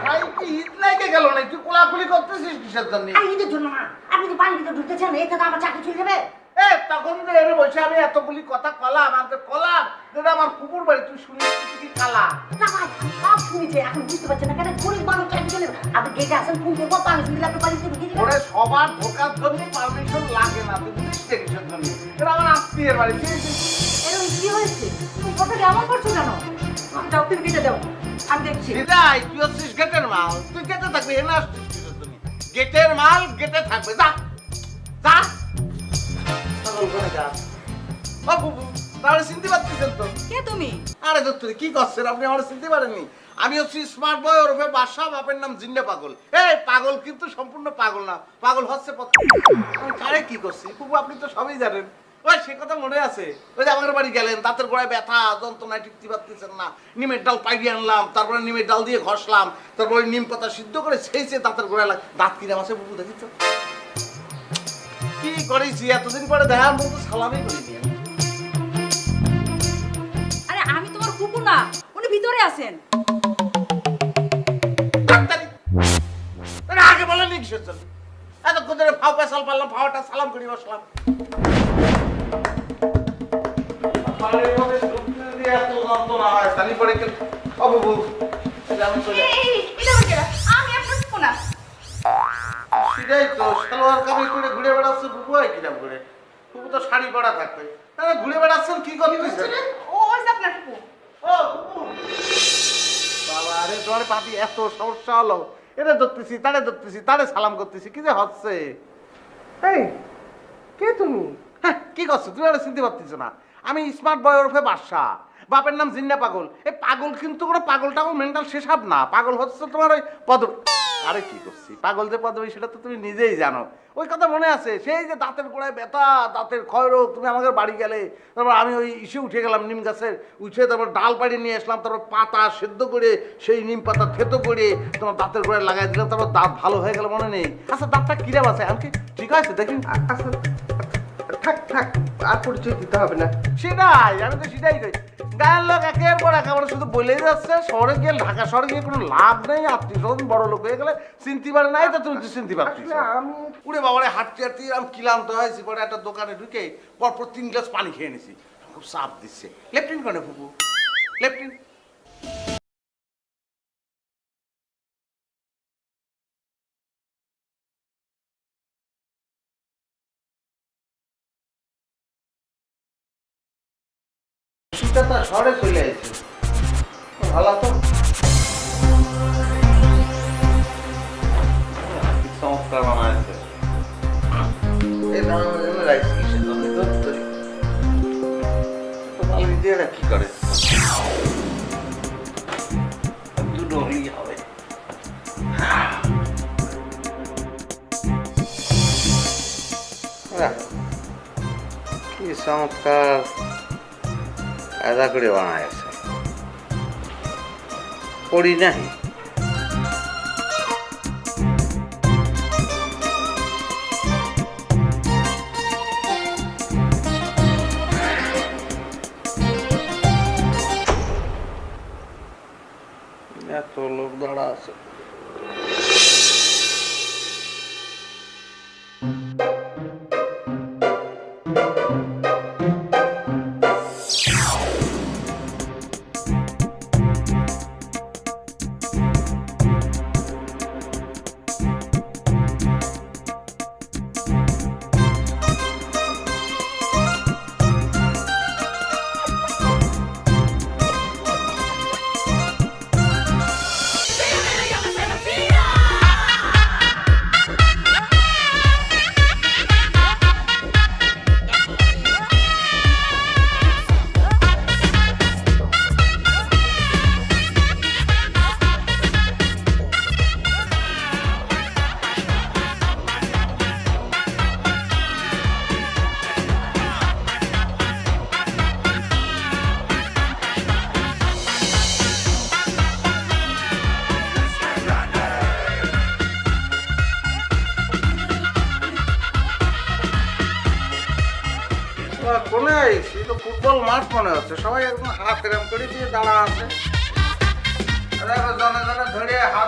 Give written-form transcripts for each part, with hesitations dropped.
ভাই কি ঈদ লাগে গেল না তুই কোলাকুলি করতেছিস কিসের জন্য? ঈদের জন্য না, আপনি তো বাড়ির ভিতরে ঢুকতেছেন, এতে তো আমার চাকরি চলে যাবে। তখন যে এর বসে আমি এতগুলি কথা কলাম, আমাদের কলাম যেটা আমার কুকুর বাড়ি, তুই শুনিস কি কালা? না ভাই, সব শুনেছি, এখন বুঝতে পারছেন না কেন গরিব মানুষ চাকরি চলে যাবে। আপনি গেটে আসেন, ফোন করবো, পারমিশন দিলে আপনি বাড়িতে ঢুকে যাবেন। ওরে সবার ঢোকার জন্য পারমিশন লাগে না, তুই বুঝিস কিসের জন্য? এটা আমার আত্মীয়ের বাড়ি। এরকম কি হয়েছে? তুমি কথা কেমন করছো কেন? যাও, তুমি গেটে দাও, আমি দেখছি। দিদাই, তুই হচ্ছিস গেটের মাল, তুই গেটে থাকবি, এনে আসছিস কিসের জন্য? গেটের মাল গেটে থাকবে, যা যা। তাহলে চিনতে পারতেছেন তো? কে তুমি? আরে দত্তর কি করছেন আপনি? আমার চিনতে পারেননি? আমি হচ্ছি স্মার্ট বয়, ওরফে বাদশা, বাপের নাম জিন্না পাগল। এই পাগল কিন্তু সম্পূর্ণ পাগল না, পাগল হচ্ছে কারে কি করছি খুব, আপনি তো সবই জানেন। ওই সে কথা মনে আছে, ওই যে আমাদের বাড়ি গেলেন, দাঁতের গোড়ায় ব্যথা যন্ত্রণায় টিকতে পারতেছেন না, নিমের ডাল পাইড়িয়ে আনলাম, তারপরে নিমের ডাল দিয়ে ঘষলাম, তারপরে নিম পাতা সিদ্ধ করে সেইছে দাঁতের গোড়ায় দাঁত কিরাম আছে বুবু, দেখিস কি করেছি? এতদিন পরে দেখার মতো সালামই করিনি আমি। আরে আমি তোমার কুকুর না, উনি ভিতরে আছেন। আগে বলেনি কিসের জন্য? এতক্ষণ ধরে ফাও পেশাল পারলাম, ফাওয়াটা সালাম করি বসলাম। ঘুরে বেড়াচ্ছে বুবু, হয় কিরাম করে? বুবু তো শাড়ি পরা থাকবে, ঘুরে বেড়াচ্ছেন কি করতেছেন? বাবা আরে তোমার পাপি এত সমস্যা হলো, এটা ধরতেছি তারে সালাম করতেছি, কি যে হচ্ছে? এই কে তুমি? হ্যাঁ কি করছো তুমি? আর চিনতে পারতেছো না? আমি স্মার্ট বয় ওরফে বাদশা, বাপের নাম জিন্না পাগল। এই পাগল কিন্তু কোনো পাগল টাগল মেন্টাল শেষাব না, পাগল হচ্ছে তোমার ওই পদ। আরে কি করছি, পাগল যে পদবী সেটা তো তুমি নিজেই জানো। ওই কথা মনে আছে, সেই যে দাঁতের গোড়ায় ব্যথা, দাঁতের ক্ষয়রোগ, তুমি আমাদের বাড়ি গেলে, তারপর আমি ওই ইসে উঠে গেলাম নিম গাছের, উঠে তারপর ডাল পাড়ি নিয়ে আসলাম, তারপর পাতা সেদ্ধ করে সেই নিম পাতা থেতো করে তোমার দাঁতের গোড়ায় লাগাই দিলাম, তারপর দাঁত ভালো হয়ে গেল মনে নেই? আচ্ছা দাঁতটা কিরাম আছে? আমি ঠিক আছে দেখি। আচ্ছা থাক থাক, আর পরিচয় দিতে হবে না। সেটাই আমি তো সেটাই কই, গায়ের লোক একের পর একেবারে শুধু বলেই যাচ্ছে, শহরে গিয়ে ঢাকা শহরে গিয়ে কোনো লাভ নেই, আত্মীয় স্বজন বড় লোক হয়ে গেলে চিনতে পারে নাই, তো তুমি তো চিনতে পারছিস। আমি উড়ে বাবারে হাঁটতে হাঁটতে আমি ক্লান্ত হয়েছি, পরে একটা দোকানে ঢুকে পরপর 3 গ্লাস পানি খেয়ে নিছি, খুব চাপ দিচ্ছে। লেফটিন কেন ফুপু? লেফটিন শহরে চলে আসছে, ভালো তো চমৎকার বানাচ্ছে। এই দামের জন্য রাখছি কিসের জন্য? পানি দিয়ে এরা কি করে? দুটো হলেই হবে। কি চমৎকার কায়দা করে বানায় আছে, পড়ি নাই। এত লোক দাঁড়া আছে। কোনে ফুটবল মাঠ মনে হচ্ছে, সবাই একদম হাত এরম করে দিয়ে দাঁড়া আছে।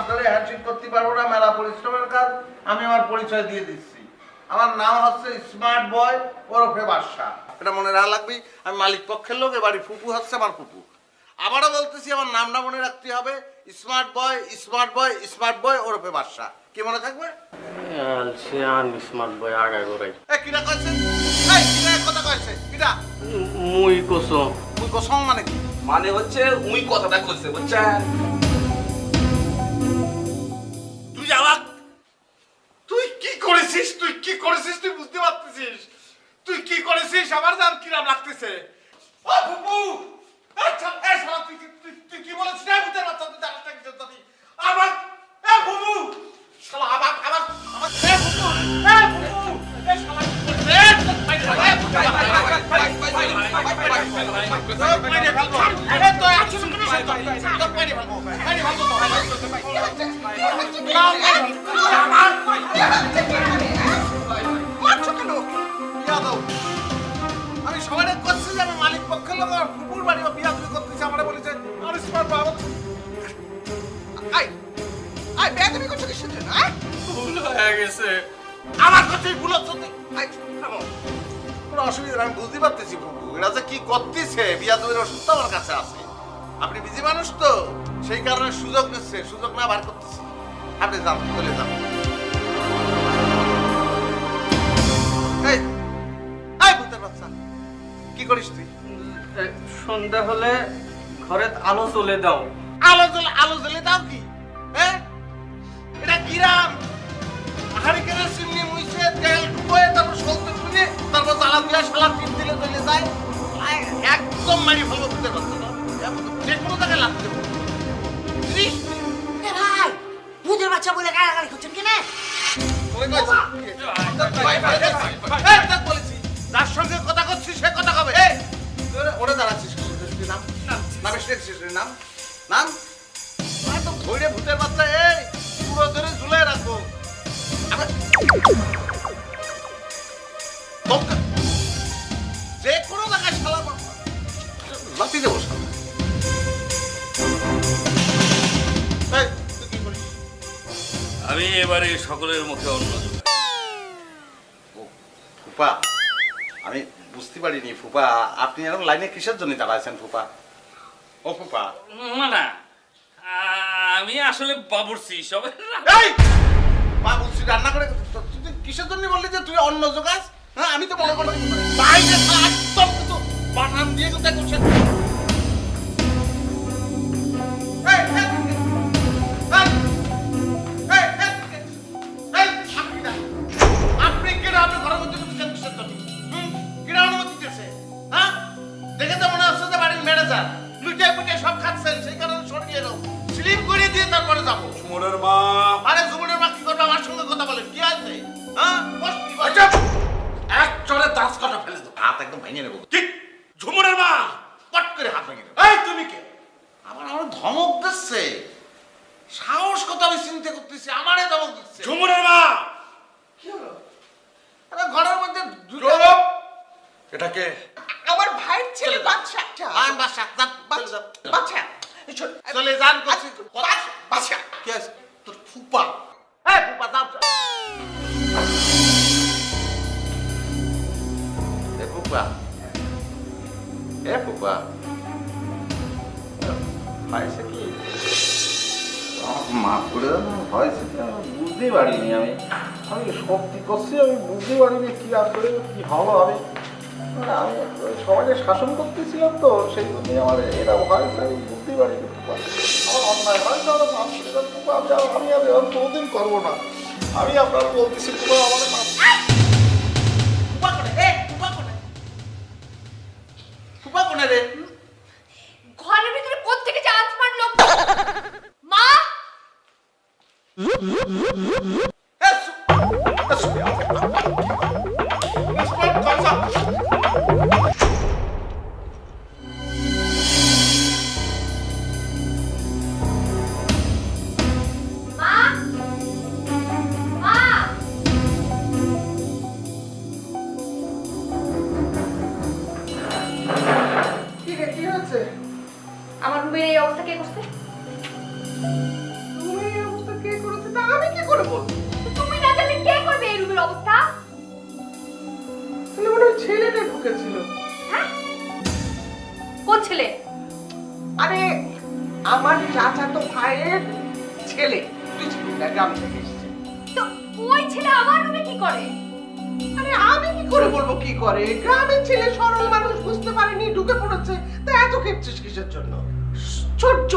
ধরে হ্যান্ডশেক করতে পারবো না, মেলা পরিশ্রমের কাজ। আমি আমার পরিচয় দিয়ে দিচ্ছি, আমার নাম হচ্ছে স্মার্ট বয় ওরফে বাদশা। এটা মনে রাখা লাগবে, আমি মালিক পক্ষের লোক, এবারে ফুপু হচ্ছে আমার ফুপু। আবারও বলতেছি, আমার নামটা মনে রাখতে হবে, smart boy smart boy smart boy ওরফে বাদশা। কি মনে থাকবে? স্মার্ট বয় আগা করাই কিরা কয়েছে? কিরা কথা কয়েছে? কিরা মুই কোসো তুই কসম মানে কি? মানে হচ্ছে উই কথাটা কইছে বুঝছেন? তুই যাওয়া, তুই কি করেছিস? তুই কি করেছিস? তুই বুঝতে পারতেছিস তুই কি করেছিস? আমার জান কিরাম লাগতেছে। ও ফুপু, আচ্ছা এই শালা তুই তুই কি বলেছিস? এই ভূতের বাচ্চা, তুই জানিস না কি জানি? আমার এ ফুপু শালা, আমার এ ফুপু, এ শালা কি করছে? আমি সবাই করছি যে আমি মালিক পক্ষের লোক, আমার ফুপুর বাড়ি বা বিয়া তুমি করতেছি, আমরা বলেছে আর স্মার্ট বাবা। আই বেয়াদবি করছো কিসের জন্য? ভুল হয়ে গেছে। আমার কথাই ভুল হচ্ছে। কোনো অসুবিধা নেই, আমি বুঝতে পারতেছি ফুপু এরা যে কি করতেছে। বিয়া তুমি ওষুধ তো আমার কাছে আছে, আপনি বিজি মানুষ তো, সেই কারণে সুযোগ নিচ্ছে, সুযোগ না বার করতেছি। আপনি যান, চলে যান। এই এই ভূতের বাচ্চা, কি করিস তুই? সন্ধ্যা হলে ঘরে আলো জ্বলে দাও। আলো জ্বলে দাও কি? হ্যাঁ, এটা কিরাম হারিকেনের চিমনি মুইছে, তেল ডুবোয়, তারপর সলতে শুনে, তারপর জ্বালা দিয়ে শালা টিপ দিলে জ্বলে যায়। একদম মারি ফেলবো ভূতের বাচ্চা, যে কোনো জায়গায় লাগতে দেবো। এ ভাই, ভূতের বাচ্চা বলে গালাগালি করছেন কেনে? বলেছি যার সঙ্গে কথা করছিস সে কথা কবে? ওরে দাঁড়াচ্ছিস নাম নামে শিখছিস নাম নাম একদম ধৈর্য ভূতের বাচ্চা। এই পুরো ধরে ঝুলাই রাখবো। যে কোনো জায়গায় শালা লাতি দেবো শালা। তুই কি করিস? আমি এবারে সকলের মুখে অন্ন যোগাই। ফুপা, আমি বুঝতে পারিনি ফুপা, আপনি এরকম লাইনে কিসের জন্য দাঁড়াইছেন ফুপা? ও ফুপা, না না, আমি আসলে বাবুর্চি সবে। এই মা বলছি রান্না করে, তুই কিসের জন্য বললি যে তুই অন্ন জোগাস? হ্যাঁ, আমি তো মনে করলাম বাইরে একদম কিন্তু বানান দিয়ে কোথায় করছেন। আপনি কেন আপনি ঘরের মধ্যে ঢুকেছেন কিসের জন্য? কিনা অনুমতি দিয়েছে? হ্যাঁ, দেখে তো মনে হচ্ছে যে বাড়ির ম্যানেজার লুটিয়ে পুটিয়ে সব খাচ্ছেন, সেই কারণে সরিয়ে এলো, স্লিপ করে দিয়ে তারপরে যাবো। সুমনের মা আরে জুমনের মা কি করবে? আমার সঙ্গে কথা বলেন, কি আছে? হ্যাঁ, এক চড়ে দাঁত কাটা ফেলে দেবো, হাত একদম ভেঙে নেবো। ঠিক ঝুমনের মা পট করে হাত ভেঙে নেবো। এই তুমি কে? আমার ধমক দিচ্ছে, সাহস কত আমি চিন্তা করতেছি, আমারে ধমক দিচ্ছে। ঝুমনের মা কি হলো? আরে ঘরের মধ্যে চুপ! এটাকে আমার ভাইয়ের ছেলে বাচ্চা। আমি বাসা বাচ্চা চলে যান করছি। বাচ্চা কি আছে তোর? ফুপা, হ্যাঁ ফুপা যাও। এ ফুপা, এ ফুপা হয়েছে কি? মাফ করে দাও, হয়েছে কি আমি বুঝতেই পারিনি। আমি সত্যি করছি, আমি বুঝতে পারিনি কি আসলে কি হলো। আমি সবাইকে শাসন করতেছিলাম তো, সেই জন্যই আমার এটা হয়েছে, আমি বুঝতেই পারিনি। ফুপা আমার অন্যায় হয়েছে, আমার মাফ করে দাও ফুপা। আমি আর এরকম কোনোদিন করবো না। আমি আপনার বলতেছি ফুপা, আমার মাফ। ফুপা কোনে? ফুপা কোনে? ফুপা কোনে রে? ঘরের ভিতরে কোত্থেকে যে আনস্মার্ট লোক। মা, মা, মা। কি রে, কি হয়েছে? আমার রুমের এই অবস্থা কে করছে? তুমি এই অবস্থা আমার চাচাতো ভাইয়ের ছেলে কিছুদিন গ্রাম থেকে এসেছে। তো ওই ছেলে আমার রুমে কি করে? আরে আমি কি করে বলবো কি করে? গ্রামের ছেলে, সরল মানুষ, বুঝতে পারেনি, ঢুকে পড়েছে। তা এত খেপছিস কিসের জন্য? সূর্য,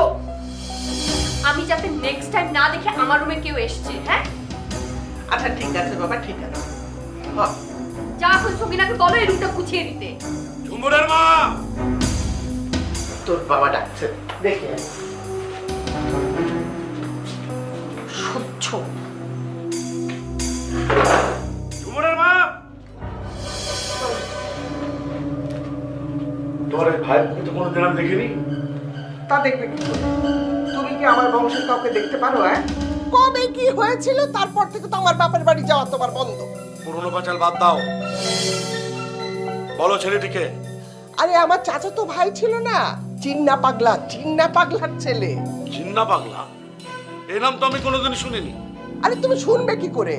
আমি যাতে নেক্সট টাইম না দেখে আমার রুমে কেউ এসেছে, হ্যাঁ? আচ্ছা ঠিক আছে বাবা, ঠিক আছে। হ্যাঁ, যা এখন সঙ্গীনাকে বলো এই রুমটা গুছিয়ে দিতে। ঝুমুরের মা, তোর বাবা ডাকছে, দেখে আয়। সূর্য, ঝুমুরের মা। তোমার এই ভাইয়ের মুখে তো কোনোদিন আমি দেখিনি। তা দেখবে কি করে? তুমি কি আমার বংশের কাউকে দেখতে পারো? কবে কি হয়েছিল তারপর থেকে তো আমার বাপের বাড়ি যাওয়া তোমার বন্ধ। পুরনো পাঁচাল বাদ দাও, বলো ছেলেটিকে। আরে আমার চাচাতো ভাই ছিল না, চিন্না পাগলা, চিন্না পাগলার ছেলে। জিন্না পাগলা, এই নাম তো আমি কোনোদিন শুনিনি। আরে তুমি শুনবে কি করে?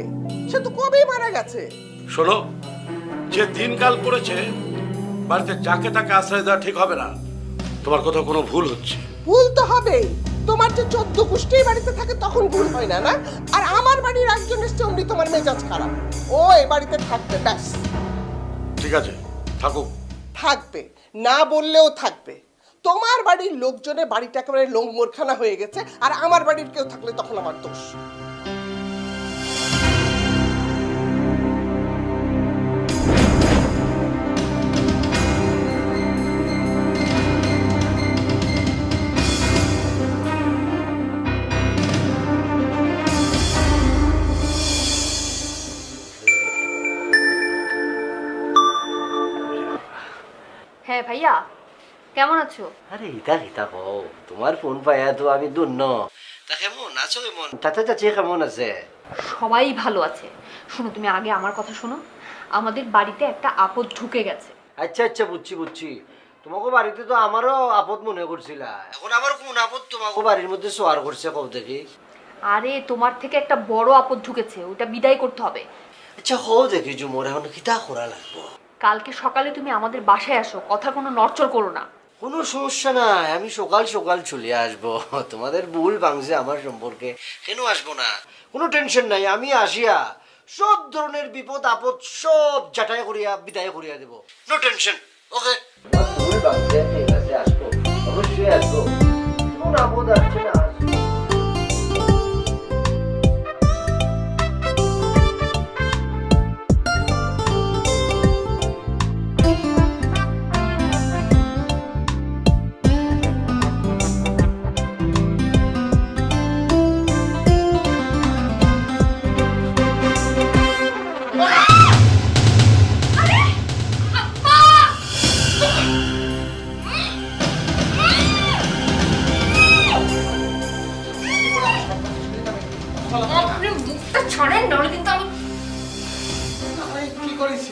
সে তো কবেই মারা গেছে। শোনো, যে দিনকাল পড়েছে বাড়িতে যাকে তাকে আশ্রয় দেওয়া ঠিক হবে না। তোমার কোথাও কোনো ভুল হচ্ছে। ভুল তো হবেই। তোমার যে 14 গোষ্ঠী বাড়িতে থাকে তখন ভুল হয় না, না? আর আমার বাড়ির একজন এসছে, অমনি তোমার মেজাজ খারাপ। ও এই বাড়িতে থাকবে, ব্যাস। ঠিক আছে, থাকুক। থাকবে না বললেও থাকবে। তোমার বাড়ির লোকজনে বাড়িটা একেবারে লোংমোরখানা হয়ে গেছে, আর আমার বাড়ির কেউ থাকলে তখন আমার দোষ। হ্যাঁ ভাইয়া, কেমন আছো? আরে ইতা ইতা কও, তোমার ফোন পাইয়া তো আমি ধন্য। তা কেমন আছো? কেমন চাচা চাচি কেমন আছে? সবাই ভালো আছে। শোনো, তুমি আগে আমার কথা শোনো। আমাদের বাড়িতে একটা আপদ ঢুকে গেছে। আচ্ছা আচ্ছা, বুঝছি বুঝছি। তোমাকে বাড়িতে তো আমারও আপদ মনে করছিলা, এখন আবার কোন আপদ তোমাকে বাড়ির মধ্যে সোয়ার করছে কব দেখি? আরে তোমার থেকে একটা বড় আপদ ঢুকেছে, ওটা বিদায় করতে হবে। আচ্ছা হও দেখি জুমোর, এখন কিতা করা লাগবো? কালকে সকালে তুমি আমাদের বাসায় আসো, কথার কোনো নড়চড় করো না। কোনো সমস্যা নাই, আমি সকাল সকাল চলে আসবো। তোমাদের ভুল ভাঙছে আমার সম্পর্কে, কেন আসবো না? কোনো টেনশন নাই, আমি আসিয়া সব ধরনের বিপদ আপদ সব জাটাই করিয়া বিদায় করিয়া দেব। নো টেনশন, ওকে? ভুল ভাঙছে, ঠিক আছে, আসবো, অবশ্যই আসবো। কোন আপদ আসছে না, আসবো। আপনি মুখটা ছাড়েন, নাহলে কিন্তু আমি আমি কি করেছি?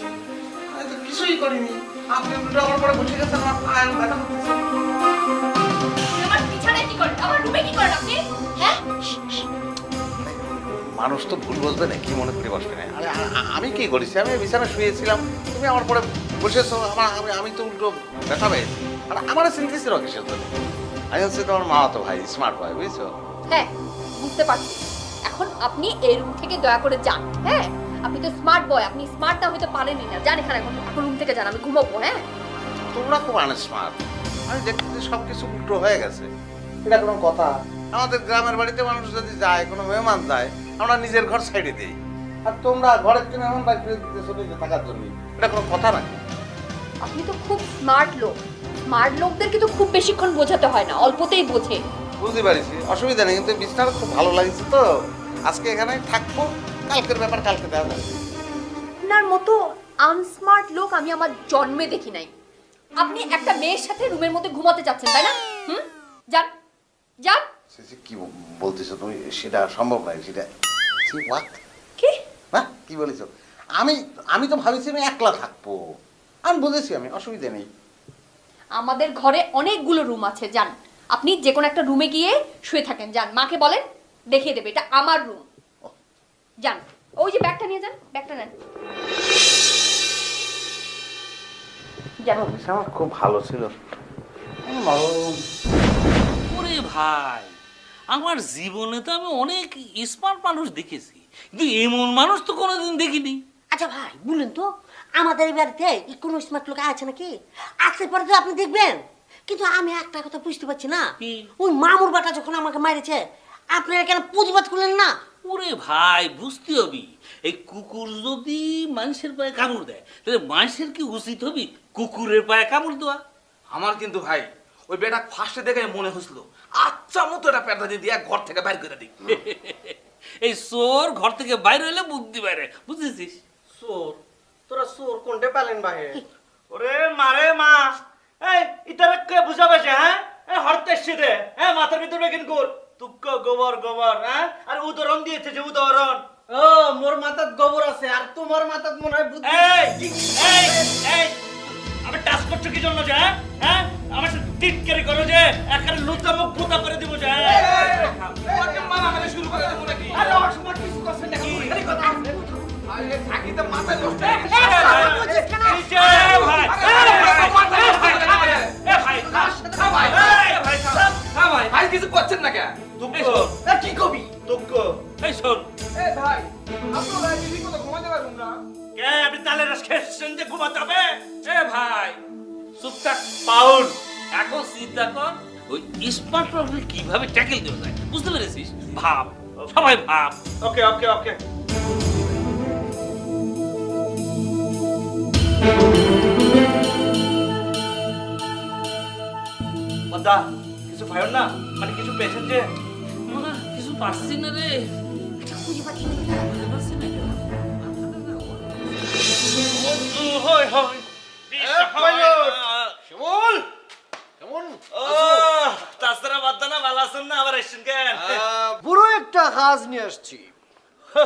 আমি তো কিছুই করিনি। আপনি উল্টো আমার পরে বসে গেছেন, আমার পায়ে ব্যথা করতেছে। আমার বিছানায় কি করেন, আমার রুমে কি করেন আপনি? হ্যাঁ, মানুষ তো ভুল বসবে না, কি মনে করে বসবে না? আরে আমি কি করেছি? আমি বিছানা শুয়েছিলাম, তুমি আমার পরে বসেছো। আমি তো উল্টো ব্যথা পেয়েছি। আর আমার চিন্তিস কিসের জন্য? আমি হচ্ছে তোমার মা, তো ভাই স্মার্ট বয়, বুঝছো? হ্যাঁ বুঝতে পারছি। এখন আপনি এই রুম থেকে দয়া করে যান। হ্যাঁ, আপনি তো স্মার্ট বয়, আপনি স্মার্ট না হইতে পারেনই না। যান এখানে, এখন রুম থেকে যান, আমি ঘুমাবো। হ্যাঁ, তোমরা খুব আনস্মার্ট। আমি দেখতে সব কিছু উল্টো হয়ে গেছে। এটা কোনো কথা? আমাদের গ্রামের বাড়িতে মানুষ যদি যায়, কোনো মেহমান যায়, আমরা নিজের ঘর সাইডে দিই। আর তোমরা ঘরের থেকে মেহমান বাড়ি ফিরে দিতে চলে থাকার জন্য, এটা কোনো কথা নাকি? আপনি তো খুব স্মার্ট লোক। স্মার্ট লোকদেরকে তো খুব বেশিক্ষণ বোঝাতে হয় না, অল্পতেই বোঝে। বুঝতে পারছি, অসুবিধা নেই। কিন্তু বিছানাটা খুব ভালো লাগছে তো, আজকে এখানে থাকবো। কালকের ব্যাপার কালকে দেখা যাবে। আপনার মতো আনস্মার্ট লোক আমি আমার জন্মে দেখি নাই। আপনি একটা মেয়ের সাথে রুমের মধ্যে ঘুমাতে যাচ্ছেন, তাই না? যান যান। কি বলতেছো তুমি? সেটা সম্ভব নয়। সেটা কি? হ্যাঁ, কি বলেছো? আমি তো ভাবছি আমি একলা থাকবো। আমি বুঝেছি, আমি অসুবিধা নেই। আমাদের ঘরে অনেকগুলো রুম আছে, যান। আপনি যে কোনো একটা রুমে গিয়ে শুয়ে থাকেন, যান। মাকে বলেন, দেখিয়ে দেবে এটা আমার রুম। যান, ওই যে ব্যাগটা নিয়ে যান, ব্যাগটা নেন। আমার খুব ভালো ছিল। ওরে ভাই, আমার জীবনে তো আমি অনেক স্মার্ট মানুষ দেখেছি, কিন্তু এমন মানুষ তো কোনোদিন দেখিনি। আচ্ছা ভাই বলুন তো, আমাদের এই বাড়িতে কোনো স্মার্ট লোক আছে নাকি? আসলে পরে তো আপনি দেখবেন। কিন্তু আমি একটা কথা বুঝতে পারছি না, কি? ওই মামুর বাটা যখন আমাকে মারেছে, আপনারা কেন প্রতিবাদ করলেন না? ওরে ভাই, বুঝতে হবি, এই কুকুর যদি মানুষের পায়ে কামড় দেয় তাহলে মানুষের কি উচিত হবি কুকুরের পায়ে কামড় দেওয়া? আমার কিন্তু ভাই ওই বেটা ফার্স্টে দেখে মনে হচ্ছিল আচ্ছা মতো এটা পেটা দিয়ে ঘর থেকে বাইর করে দিই। এই চোর ঘর থেকে বাইরে হলে বুদ্ধি বাইরে, বুঝেছিস? চোর? তোরা চোর কোনটা পেলেন ভাই? ওরে মারে মা, এই ইতারে কে বুঝাবে যে? হ্যাঁ এই হরতে দে, হ্যাঁ মাথার ভিতরে কিন কর তুক্ক গোবর গোবর, হ্যাঁ আর উদাহরণ দিয়েছে যে উদাহরণ। ও মোর মাথাত গোবর আছে আর তোমার মাথাত মনে হয় বুদ্ধি। এই এই এই আমি টাচ করছো কি জন্য যে? হ্যাঁ আমার সাথে টিটকারি করো যে, একারে লুচা মুখ ভূতা করে দিব যে। তোমাকে মারামারি শুরু করে দেবো নাকি? আরে আমার সময় কিছু করছেন নাকি? আরে কথা আরে থাকিতে মাথায় নষ্ট এই যে ভাই, ভাই কিছু করছেন না কেন? কি কবি তুক্ক? এই শোন, এ ভাই আপনারা দিদি কথা ঘুমাতে পারবেন না? কে আপনি তালে রস খেয়েছেন যে ঘুমাতে হবে? এ ভাই চুপ থাক পাউল। এখন চিন্তা কর ওই স্মার্ট প্রবলেম কিভাবে ট্যাকেল দেওয়া যায়, বুঝতে পেরেছিস? ভাব, সবাই ভাব। ওকে ওকে ওকে। বদা কিছু ভাইও না, মানে কিছু পেয়েছেন যে? না, কিছু পারছি না রে, খুঁজে পাচ্ছি না। বুঝতে পারছি না। হয় হয় শিমুল কেমন? তাছাড়া বাদ্দানা ভালো আছেন না? আবার এসছেন কেন? বুড়ো একটা কাজ নিয়ে আসছি।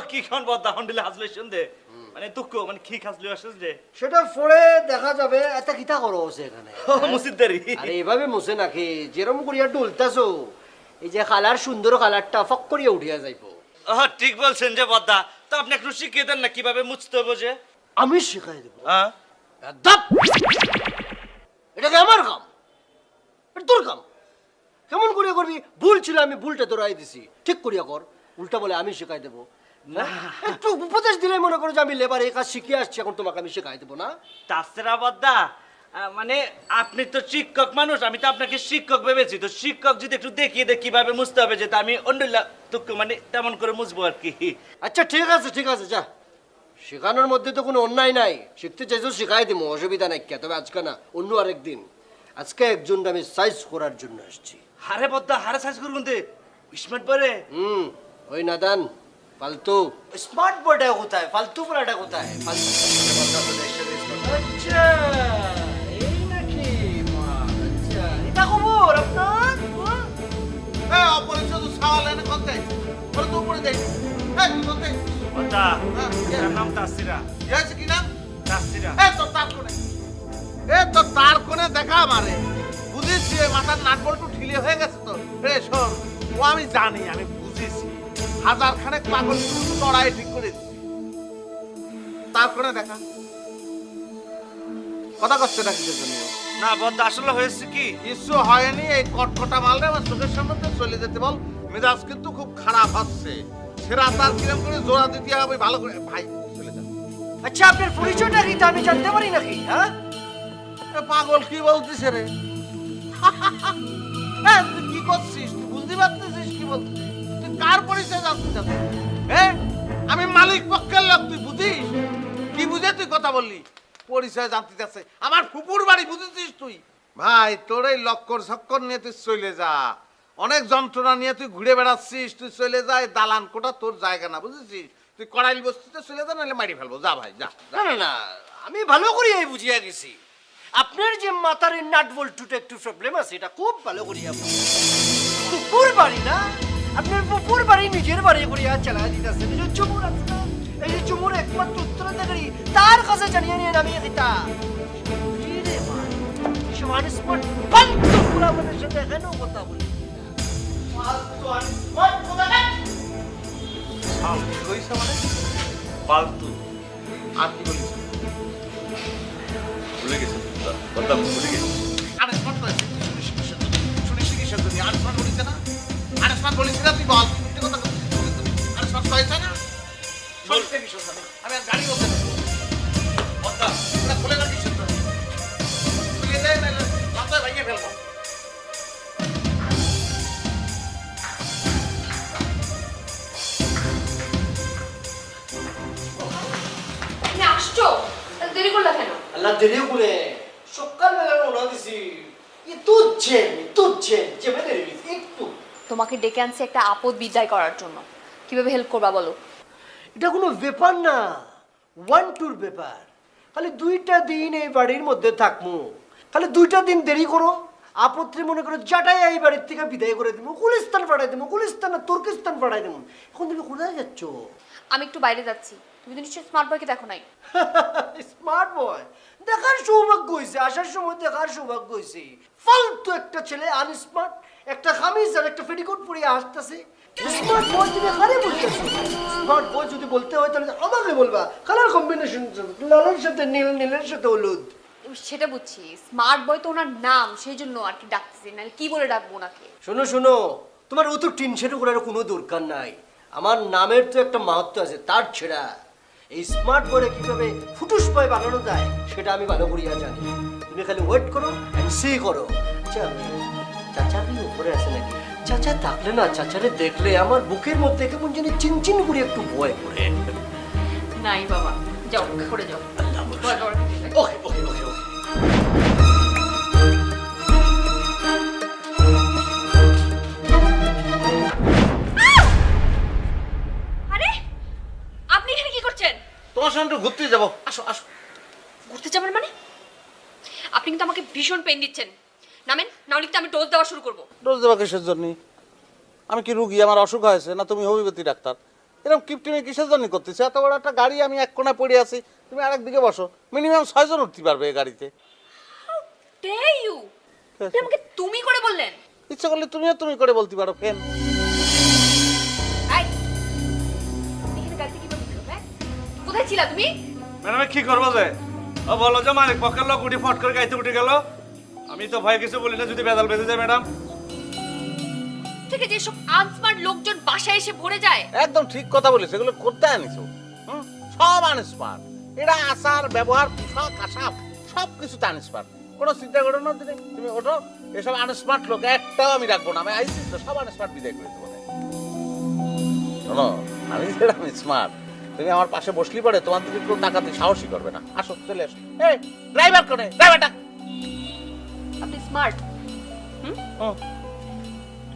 কি খান বদ্দা হন্ডিলে হাজলে শুনতে, মানে তুক্ক মানে কি খাজলে আসছেন যে? সেটা পরে দেখা যাবে। এত কিতা করো আছে এখানে? মুসিদ্দারি। আরে এভাবে মুছে নাকি, যেরকম করিয়া ডুলতাছো এই যে কালার সুন্দর কালারটা ফক করিয়া উঠিয়া যাইবো। ঠিক বলছেন যে বদ্দা, তো আপনি একটু শিখিয়ে দেন না কিভাবে মুছতে হবে যে? আমি শিখাই দেবো। হ্যাঁ ধাপ! এটা কি আমার কাম? এটা তোর কাম। কেমন করিয়া করবি? ভুল ছিল, আমি ভুলটা ধরাই দিছি, ঠিক করিয়া কর। উল্টা বলে আমি শিখাই দেবো না? একটু উপদেশ দিলে মনে করো যে আমি লেবার এই কাজ শিখে আসছি, এখন তোমাকে আমি শিখাই দেবো না? তাছাড়া বদ্দা মানে আপনি তো শিক্ষক মানুষ, আমি তো আপনাকে শিক্ষক ভেবেছি, তো শিক্ষক যদি একটু দেখিয়ে দেয় কিভাবে মুছতে হবে, যে আমি অন্য তুক্ক মানে তেমন করে মুছবো আর কি। আচ্ছা ঠিক আছে ঠিক আছে, যা। শেখানোর মধ্যে তো কোনো অন্যায় নাই, শিখতে চাইছো শিখাই দিব, অসুবিধা নাই। কে তবে আজকে না, অন্য আরেকদিন। আজকে একজন আমি সাইজ করার জন্য আসছি। হারে বদ্দা, হারে সাইজ করুন দে স্মার্ট বলে। ওই নাদান ফালতু স্মার্ট বয়টা কোথায়, ফালতু পড়াটা কোথায়? ফালতু আচ্ছা এই নাকি? আচ্ছা এটা খবর আপনার? এ অপরিচিত সাওয়াল এনে করতে ওর তো উপরে দেই। এই কি করতে? বদ্দা হ্যাঁ, এর নাম তাসিরা। ইয়াছে কি নাম? তাসিরা। এ তো তার কোণে, এ তো তার কোণে দেখা আমারে বুঝেছি। মাথার নাট বল্টু ঢিলে হয়ে গেছে তো। রে শোন, ও আমি জানি, আমি বুঝেছি। হাজার খানেক পাগল চড়াই ঠিক করে দিচ্ছি। তার কোণে দেখা কথা করছে না কিসের জন্য? না বদ্দা আসলে হয়েছে কি, কিছু হয়নি। এই কটকটা মালরে আমার চোখের সামনে দিয়ে চলে যেতে বল। মেজাজ কিন্তু খুব খারাপ হচ্ছে। সেরা তার কিরম করে জোড়া দিতে হবে ভালো করে। ভাই চলে যান। আচ্ছা আপনার পরিচয়টা কি তা আমি জানতে পারি নাকি? হ্যাঁ এ পাগল কি বলছিস রে? তুই কি করছিস? তুই বুঝতে পারতেছিস কি বলছিস? তুই কার পরিচয় জানতে চাস? হ্যাঁ আমি মালিক পক্ষের লোক, তুই বুঝিস? কি বুঝে তুই কথা বললি? পরিচয় জানতে চাচ্ছে আমার ফুপুর বাড়ি, বুঝেছিস তুই? ভাই তোর এই লক্কর সক্কর নিয়ে তুই চলে যা। অনেক যন্ত্রণা নিয়ে তুই ঘুরে বেড়াচ্ছিস, তুই চলে যা। এই দালান কোটা তোর জায়গা না, বুঝেছিস? তুই কড়াইল বস্তিতে চলে যা, নাহলে মারি ফেলবো। যা ভাই যা। না না না, আমি ভালো করে বুঝিয়া গেছি। আপনার যে মাথার এই নাট বল্টুটা একটু প্রবলেম আছে, এটা খুব ভালো করিয়া পুকুর বাড়ি না, আপনার পুকুর বাড়ি নিজের বাড়ি করিয়া চালাই দিতেছে। নিজের চুমুর আছে না, এই যে চুমুর একমাত্র উত্তরাধিকারী, তার কাছে জানিয়ে নিয়ে আমি এটা সাথে এখানেও কথা বলি। ফালতু আর কি বলিস? ভুলে গেছি বদ্দা, ভুলে গেছি। আরে কত আছে? শুনিস কিসের জন্য? আনস্মার্ট বলিছে না? আনস্মার্ট বলিছে না? তুই বল, তুই কথা বল। আনস্মার্ট কয়েছে না? বলতে বিশ্বাস না। আমি আর গাড়ি বলতে নেবো। বলতা, এটা খুলে রাখি শুনতে। খুলে দে, নাহলে মাথায় ভেঙে ফেলবো। তুমি আসছো দেরি করলা কেন? আল্লাহ দেরিও করে সকালবেলা রওনা দিছি তুচ্ছে চেপে দেরি একটু। তোমাকে ডেকে আনছি একটা আপদ বিদায় করার জন্য। কিভাবে হেল্প করবা বলো? এটা কোনো ব্যাপার না, ওয়ান টুর ব্যাপার। খালি 2টা দিন এই বাড়ির মধ্যে থাকবো, খালি 2টা দিন দেরি করো, আপত্তি মনে করো জাটাই এই বাড়ির থেকে বিদায় করে দিব, গুলিস্তান পাঠাই দেবো, গুলিস্তান না তুর্কিস্তান পাঠাই দেবো। এখন তুমি কোথায় যাচ্ছ? আমি একটু বাইরে যাচ্ছি। তুমি তো নিশ্চয়ই স্মার্ট বয়কে দেখো নাই। স্মার্ট বয় দেখার সৌভাগ্য হয়েছে, আসার সময় দেখার সৌভাগ্য হয়েছে। ফালতু একটা ছেলে আনস্মার্ট, একটা খামিজ আর একটা পেটিকোট পরে আসতেছে। স্মার্ট বয় তুমি কারে বলতেছো? স্মার্ট বয় যদি বলতে হয় তাহলে আমাকে বলবা। কালার কম্বিনেশন লালের সাথে নীল, নীলের সাথে হলুদ। সেটা বুঝছি, স্মার্ট বয় তো ওনার নাম, সেই জন্য আর কি ডাকতেছি, নাহলে কি বলে ডাকবো ওনাকে? শোনো শোনো, তোমার অত টেনশন করার কোনো দরকার নাই। আমার নামের তো একটা মাহাত্ম আছে, তার ছেড়া এই স্মার্ট বলে কিভাবে ফুটুস পায়ে বানানো যায় সেটা আমি ভালো করিয়া জানি। তুমি খালি ওয়েট করো এন্ড সি করো। আচ্ছা, চাচা কি উপরে আছে নাকি? চাচা থাকলে না, চাচারে দেখলে আমার বুকের মধ্যে কেমন জানি চিনচিন করে একটু ভয় করে। নাই বাবা, যাও করে যাও। ওকে ওকে ওকে ওকে। আরে আপনি এখানে কি করছেন? তোমার সঙ্গে একটু ঘুরতে যাবো। আসো আসো। ঘুরতে যাবেন মানে? আপনি কিন্তু আমাকে ভীষণ পেন দিচ্ছেন। নামেন, নাহলে কিন্তু আমি ডোজ দেওয়া শুরু করবো। ডোজ দেওয়া কিসের জন্য? আমি কি রুগী? আমার অসুখ হয়েছে না তুমি হোমিওপ্যাথি ডাক্তার? এরকম কিপটিমে কিসের জন্য করতেছে? এত বড় একটা গাড়ি, আমি এক কোণায় পড়ে আছি, তুমি আরেক দিকে বসো। মিনিমাম 6 জন উঠতে পারবে এই গাড়িতে। Dare you? আপনি আমাকে তুমি করে বললেন? ইচ্ছা করলে তুমিও তুমি করে বলতে পারো। ফেন এই, তুমি এখানে গাড়িতে কিভাবে উঠলো, হ্যাঁ? কোথায় ছিলা তুমি? ম্যাডাম কি করবো যে? ও বলো যে মালিক পক্ষের লোক উঠি ফট করে গাইতে উঠে গেল। আমি তো ভয় কিছু বলি না, যদি বেদাল বেঁধে যায় ম্যাডাম। থেকে যে সব আনস্মার্ট লোকজন বাসায় এসে ভরে যায়। একদম ঠিক কথা বলেছে, এগুলো করতে আনিছো। সব আনস্মার্ট। এটা আচার ব্যবহার পোশাক আশাক সব কিছু আনস্মার্ট। কোনো চিন্তা করো না, তুমি ওঠো। এসব আনস্মার্ট লোক একটাও আমি রাখবো না। আমি আইসি তো, সব আনস্মার্ট বিদায় করে দেবো। শোনো, আমি যেটা আমি স্মার্ট, তুমি আমার পাশে বসলি পরে তোমার দিকে কেউ টাকাতে সাহসী করবে না। আসো, চলে আসো। এই ড্রাইভার কোনে? ড্রাইভারটা। আপনি স্মার্ট?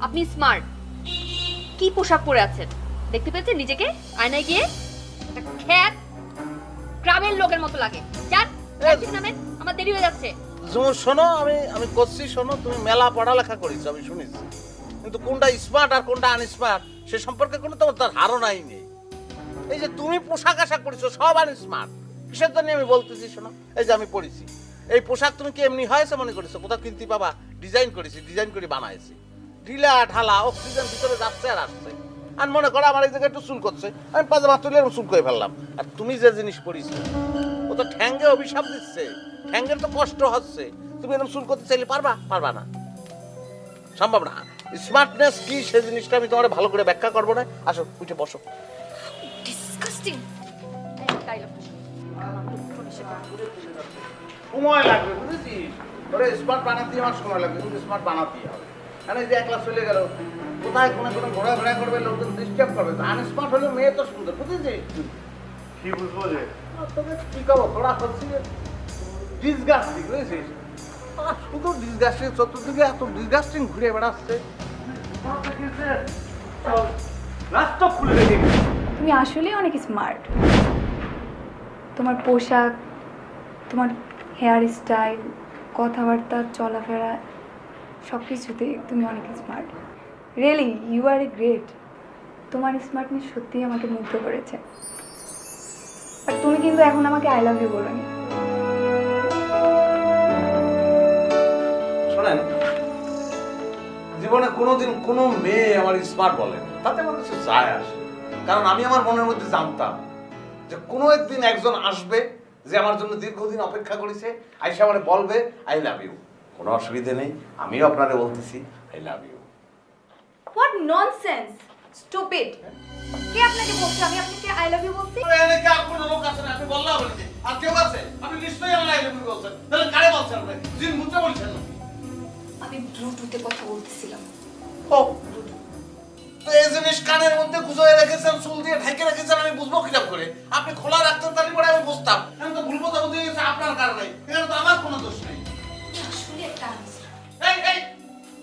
আপনি স্মার্ট? কি পোশাক পরে আছেন? দেখতে পেয়েছেন নিজেকে আয়নায় গিয়ে? একটা খ্যাত গ্রামের লোকের মতো লাগে। যান, নামেন, আমার দেরি হয়ে যাচ্ছে। শোনো, আমি করছি, শোনো, তুমি মেলা পড়ালেখা করেছো আমি শুনেছি, কিন্তু কোনটা স্মার্ট আর কোনটা আনস্মার্ট সে সম্পর্কে কোনো তোমার ধারণাই নেই। এই যে তুমি পোশাক আশাক করেছো সব আনস্মার্ট। কিসের জন্য আমি বলতেছি শোনো, এই যে আমি পড়েছি, এই পোশাক তুমি কি এমনি হয়েছে মনে করেছো? কোথাও কিনতে পাবা? ডিজাইন করেছি, ডিজাইন করে বানাইছি, ঢিলা ঢালা, অক্সিজেন ভিতরে যাচ্ছে আর আসছে। আর মনে করো আমার এই জায়গায় একটু চুল করছে, আমি পাজামা তুলে চুল করে ফেললাম। আর তুমি যে জিনিস পড়েছো ও তো ঠ্যাঙ্গে অভিশাপ দিচ্ছে, ঠ্যাঙ্গের তো কষ্ট হচ্ছে। তুমি এরকম চুল করতে চাইলে পারবা? পারবা না, সম্ভব না। স্মার্টনেস কি সে জিনিসটা আমি তোমার ভালো করে ব্যাখ্যা করবো না। আসো, উঠে বসো। ডিসকাস্টিং। সময় লাগবে, বুঝেছিস? ওরে স্মার্ট বানাতে আমার সময় লাগবে, কিন্তু স্মার্ট বানাতেই হবে। মানে যে একলা চলে গেল, কোথায় কোনো ঘোরাফেরা করবে, লোকজন ডিস্টার্ব করবে। তো আনস্মার্ট হলে মেয়ে তো সুন্দর, বুঝেছিস? কি বুঝবো যে? তোকে কি করবো, তোরা হচ্ছে ডিসগাস্টিং, বুঝেছিস? শুধু ডিসগাস্টিং, চতুর্দিকে এত ডিসগাস্টিং ঘুরে বেড়াচ্ছে। রাস্তা খুলে রেখে গেছে। তুমি আসলেই অনেক স্মার্ট। তোমার পোশাক, তোমার হেয়ার স্টাইল, কথাবার্তা, চলাফেরা সব কিছুতে তুমি অনেক smart. Really you are a great. তোমার স্মার্টনেস সত্যিই আমাকে মুগ্ধ করেছে। আর তুমি কিন্তু এখন আমাকে আই লাভ ইউ বলোনি। শোনেন, জীবনে কোনোদিন কোনো মেয়ে আমার স্মার্ট বলে তাতে আমার কিছু যায় আসে, কারণ আমি আমার মনের মধ্যে জানতাম যে কোনো একদিন একজন আসবে যে আমার জন্য দীর্ঘদিন অপেক্ষা করেছে, আইসা আমারে বলবে আই লাভ ইউ। কোনো অসুবিধে নেই, আমিও আপনারে বলতেছি I love you. What nonsense stupid কে আপনাকে বলছে আমি আপনাকে আই লাভ ইউ বলছি এনে কি আর কোনো লোক আছে না? আপনি বললাম বলেছি। আর কেউ আছে? আপনি নিশ্চয়ই আমার আইডি বলছেন। তাহলে কারে বলছেন আপনি? জিন মুদ্রা বলছেন না? আমি ব্লুটুথে কথা বলতেছিলাম ও, তো এই জিনিস কানের মধ্যে গুজয়ে রেখেছেন, চুল দিয়ে ঢেকে রেখেছেন, আমি বুঝবো কিরকম করে? আপনি খোলা রাখতেন তাহলে পরে আমি বুঝতাম। এখন তো ভুল বোঝাবুঝি হয়ে গেছে আপনার কারণে। এখানে তো আমার কোনো দোষ নেই। আসলে একটা আনসার এই,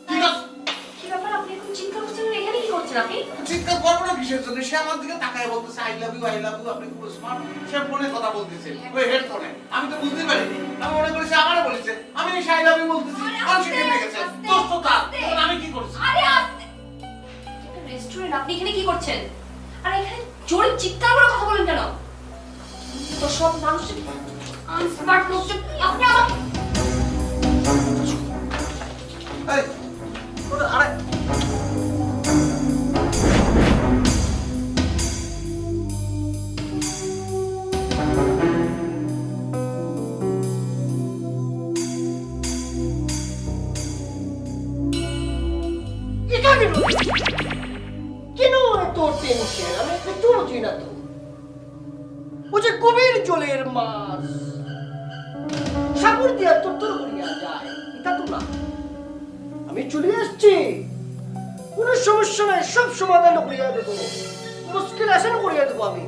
কি করছ? কি ব্যাপার আপনি এখন চিৎকার করছেন এখানে কি করছেন আপনি চিৎকার করবো না কিসের জন্য? সে আমার দিকে তাকায় বলতেছে আই লাভ ইউ, আপনি খুব স্মার্ট। সে ফোনে কথা বলতেছে, ওই হেডফোনে। আমি তো বুঝতে পারিনি। আমি মনে করি সে আমারে বলেছে। আমি এসে আই লাভ ইউ বলতেছি, আর সে কেটে গেছে। দোষ তো তার। তখন আমি কি করছি? আরে আস্তে এটা রেস্টুরেন্ট আপনি এখানে কি করছেন আর এখানে জোরে চিৎকার করে কথা বলেন কেন তো সব মানুষ আনস্মার্ট লোক আপনি আমার এই, আরে এটা কেন এত টেনশন? আমি একটু বুঝি না তো। ও যে গভীর জলের মাছ, সাগর দিয়া তোর করিয়া যায়, এটা তো না। আমি চলে আসছি, কোনো সমস্যা নাই, সব সমাধান করিয়া দেবো। মুশকিল আসান করিয়া দেবো আমি।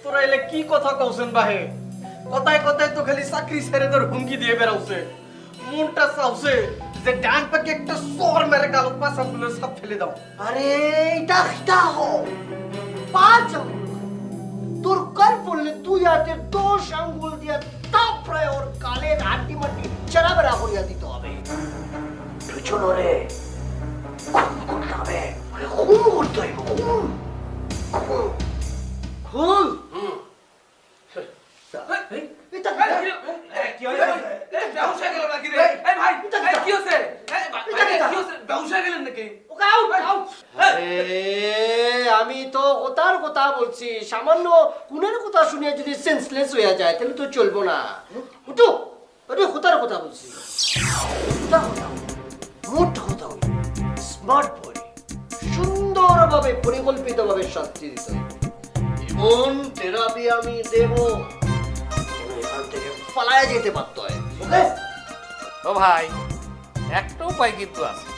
তোরা এলে কি কথা কওছেন বাহে? কথায় কথায় তো খালি চাকরি ছেড়ে তোর হুমকি দিয়ে বেড়াচ্ছে। মনটা চাওছে যে ডান পাকে একটা সর মেরে গালত পাশা তুলে সব ফেলে দাও। আরে এটা পাঁচ আঙ্গুল তোর কাল পড়লে তুই হাতের 10 আঙ্গুল দিয়া তাপড়ে ওর কালের হাড্ডি মাটি চেরা বেড়া করিয়া দিতে হবে। দুজনরে খুন করতে হবে, খুন করতে হইব, খুন খুন খুন। এটা কি হইছে? ব্যবসা গেল নাকি রে? এই ভাই, কি হইছে? কি হইছে? ব্যবসা গেলেন নাকি? ওকে আউট আউট। আমি তো ওটার কথা বলছি, সামান্য কুনের কথা শুনিয়ে যদি সেন্সলেস হয়ে যায় তাহলে তো চলবো না। উঠো, আরে ওটার কথা বলছি। মোট কথা স্মার্ট বয়, সুন্দরভাবে পরিকল্পিতভাবে শাস্তি দিতে হবে। এমন থেরাপি আমি দেব এখান থেকে পালায় যেতে পারতো। ওকে ও ভাই, একটা উপায় কিন্তু আছে।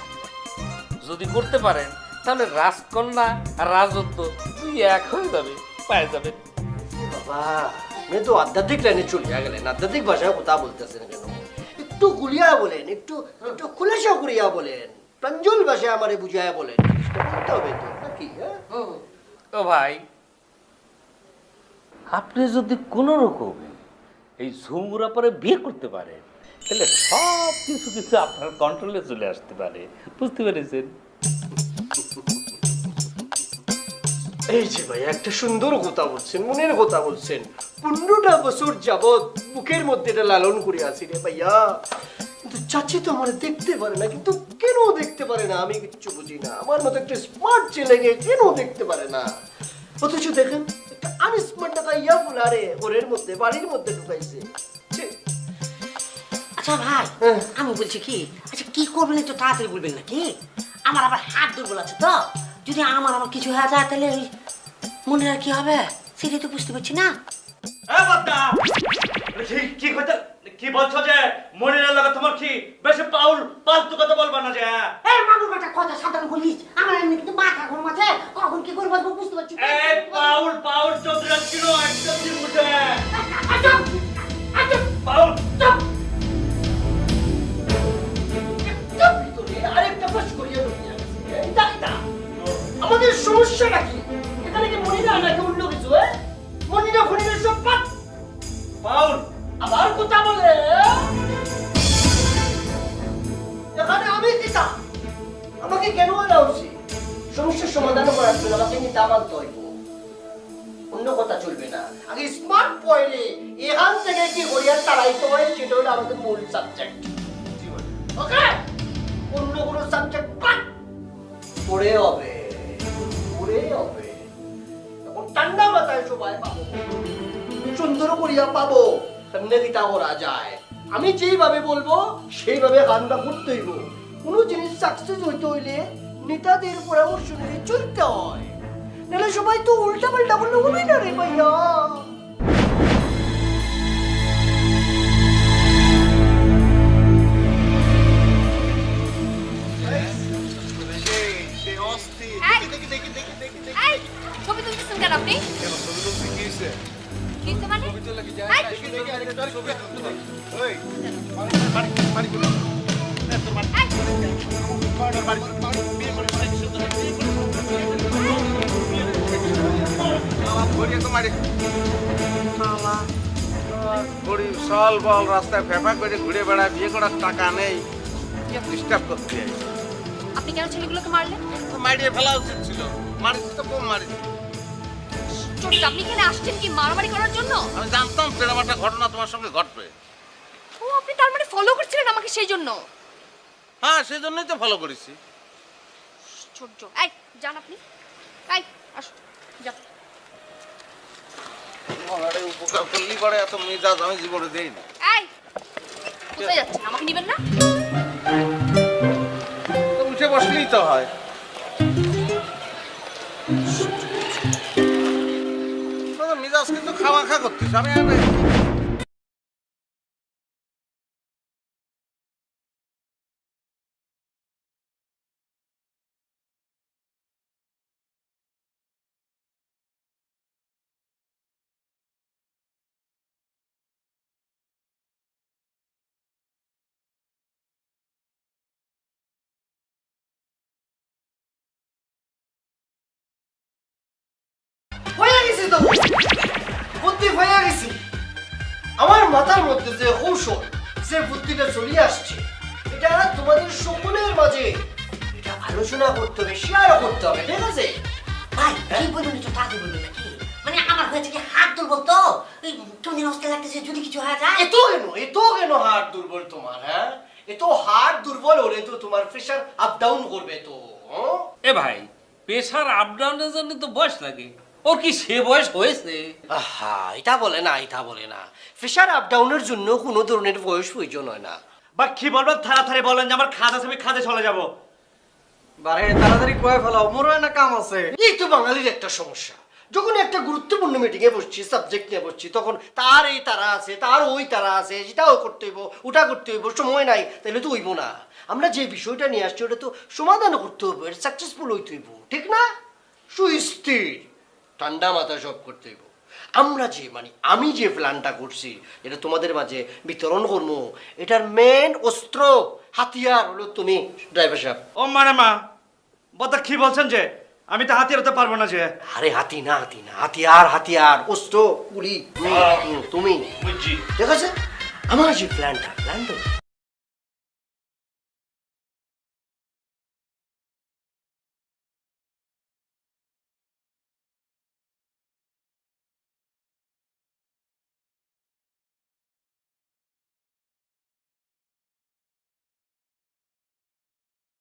যদি করতে পারেন তাহলে রাজকন্যা আর রাজত্ব দুই এক হয়ে যাবে, পায়ে যাবেন। বাবা, আপনি তো আধ্যাত্মিক লাইনে চলিয়া গেলেন, আধ্যাত্মিক ভাষায় কথা বলতেছেন কেন? একটু গুলিয়া বলেন, একটু একটু খুলেসা করিয়া বলেন, প্রাঞ্জল ভাষায় আমারে বুঝাইয়া বলেন। বলতে হবে তো নাকি? ও ভাই, আপনি যদি কোন রকম এই ঝুমুরা পরে বিয়ে করতে পারেন তাহলে সব কিছু কিছু আপনার কন্ট্রোলে চলে আসতে পারে, বুঝতে পেরেছেন? এই যে ভাই একটা সুন্দর কথা বলছেন, মনের কথা বলছেন। 15টা বছর যাবৎ বুকের মধ্যে এটা লালন করে আছি রে ভাইয়া। কিন্তু চাচি তো আমার দেখতে পারে না, কিন্তু কেন দেখতে পারে না আমি কিচ্ছু বুঝি না। আমার মতো একটা স্মার্ট ছেলেকে কেন দেখতে পারে না? অথচ দেখেন একটা আনস্মার্ট টাকা ইয়া ফুলারে ঘরের মধ্যে বাড়ির মধ্যে ঢুকাইছে। আচ্ছা ভাই, আমি বলছি কি, আচ্ছা কি করবেন একটু তাড়াতাড়ি বলবেন নাকি? আমার আবার হাত দুর্বল আছে তো, যদি আমার আবার কিছু হয়ে যায় তাহলে ওই মনে আর কি হবে সেটাই তো বুঝতে পারছি না। কি বলছো যে মনিরের লাগে তোমার কি বেশি পাল্টু কথা বলবা না যে? এই মাগুর বেটা কথা সাবধান বলিস, আমার এমনি কিন্তু মাথা ঘুম আছে, কখন কি করবো বুঝতে পারছি না। এই পাউল চৌধুরী কিলো একদম দিন উঠে পাউল চুপ। আরেকটা প্রশ্ন করিয়া আমাদের সমস্যাটা কি? এখানে কি মনিরা নাকি অন্য কিছু? মনিরা ফনিরা সব পাউল আবার কথা বলে। এখানে আমি কিতা? আমাকে কেন আনা উচিত? সমস্যার সমাধান করার জন্য আমাকে নিতে মানতে হইব, অন্য কথা চলবে না। আগে স্মার্ট পয়েন্টে এখান থেকে কি করিয়া তাড়াইতে হয় সেটা হলো আমাদের মূল সাবজেক্ট। ওকে, অন্য কোনো সাবজেক্ট পড়ে হবে, পড়ে হবে। এখন ঠান্ডা মাথায় সবাই পাবো, সুন্দর করিয়া পাবো কেমনে কিতা করা যায়। আমি যেইভাবে বলবো সেইভাবে গানটা করতে হইব। কোনো জিনিস সাকসেস হইতে হইলে নেতাদের পরামর্শ নিয়ে চলতে হয়, নাহলে সবাই তো উল্টা পাল্টা বললে হবে না রে ভাইয়া। এই, ছবি তুলতেছেন কেন আপনি? কি হইছে মানে? গরিব সল বল রাস্তায় ফেফা করে ঘুরে বেড়ায়, বিয়ে করার টাকা নেই, ডিস্টার্ব করতে আপনি কেন ছেলেগুলোকে মারলেন? মারিয়ে ফেলা উচিত ছিল, মারিস তো কম মারিস। চোট, আপনি এখানে আসছেন কি মারামারি করার জন্য? আমি জানতাম সেরকম একটা ঘটনা তোমার সঙ্গে ঘটবে। ও, আপনি তার মানে ফলো করছিলেন আমাকে সেই জন্য? হ্যাঁ, সেই জন্যই তো ফলো করেছি। আশ্চর্য। এই যান আপনি, এই আসুন, যান। আরে উপকার করলি পরে এত মেজাজ আমি জীবনে দেই না। এই কোথায় যাচ্ছেন? আমাকে নিবেন না? তো উঠে বসলেই তো হয়। মেজাজ কিন্তু খাওয়া খা করতিস, আমি হয়ে গেছি তো, বুদ্ধি হয়ে গেছি। আমার মাথার মধ্যে যে কৌশল, যে বুদ্ধিটা চলে আসছে, এটা তোমাদের সকলের মাঝে এটা আলোচনা করতে হবে, শেয়ার করতে হবে, ঠিক আছে? ভাই কি বলবেন একটু তাড়াতাড়ি বলবেন নাকি? মানে আমার হয়েছে কি হাত দুর্বল তো, এই কেমন অবস্থা লাগতেছে, যদি কিছু হয়ে যায়। এত কেন হার্ট দুর্বল তোমার? হ্যাঁ, এত হার্ট দুর্বল হলে তো তোমার প্রেশার আপ ডাউন করবে তো। এ ভাই, প্রেশার আপ ডাউনের জন্য তো বয়স লাগে, ওর কি সে বয়স হয়েছে? আহা, এটা বলে না। প্রেশার আপ ডাউনের জন্য কোনো ধরনের বয়স প্রয়োজন হয় না। বা কি বলবেন, তাড়াতাড়ি বলেন যে আমার কাজ আছে, আমি কাজে চলে যাব। বারে তাড়াতাড়ি কয়ে ফেলাও, মোর না কাম আছে। এই তো বাঙালির একটা সমস্যা, যখন একটা গুরুত্বপূর্ণ মিটিং এ বসছি, সাবজেক্ট নিয়ে বসছি, তখন তার এই তারা আছে, তার ওই তারা আছে, যেটাও করতে হইব, ওটা করতে হইব, সময় নাই, তাহলে তো হইব না। আমরা যে বিষয়টা নিয়ে আসছি ওটা তো সমাধান করতে হবে, সাকসেসফুল হইতে হইব, ঠিক না? সুস্থির ঠান্ডা মাথা সব করতে হইব। আমি যে প্ল্যানটা করছি, এটা তোমাদের মাঝে বিতরণ করবো, এটার মেন অস্ত্র হাতিয়ার হলো তুমি, ড্রাইভার সাহেব। ও মানে মা বদা কি বলছেন যে আমি তো হাতিয়ার হতে পারবো না? যে আরে হাতি না, হাতিয়ার অস্ত্র গুলি তুমি, বুঝছি। ঠিক আছে? আমার যে প্ল্যানটা